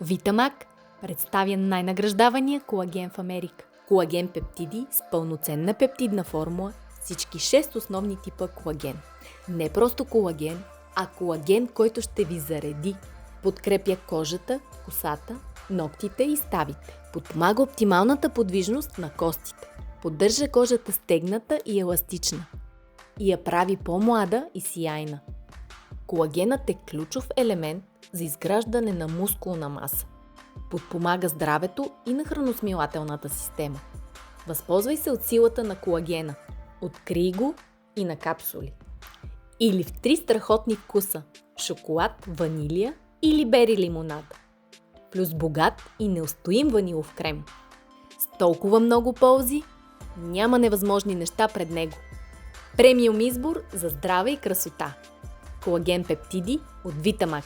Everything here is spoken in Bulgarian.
Витамак представя най-награждавания колаген в Америка. Колаген пептиди с пълноценна пептидна формула, всички 6 основни типа колаген. Не просто колаген, а колаген, който ще ви зареди. Подкрепя кожата, косата, ногтите и ставите. Подпомага оптималната подвижност на костите. Поддържа кожата стегната и еластична. И я прави по-млада и сияйна. Колагенът е ключов елемент за изграждане на мускулна маса. Подпомага здравето и на храносмилателната система. Възползвай се от силата на колагена. Открий го и на капсули. Или в 3 страхотни вкуса – шоколад, ванилия или бери лимонад. Плюс богат и неустоим ванилов крем. С толкова много ползи, няма невъзможни неща пред него. Премиум избор за здраве и красота. Колаген пептиди от Витамак.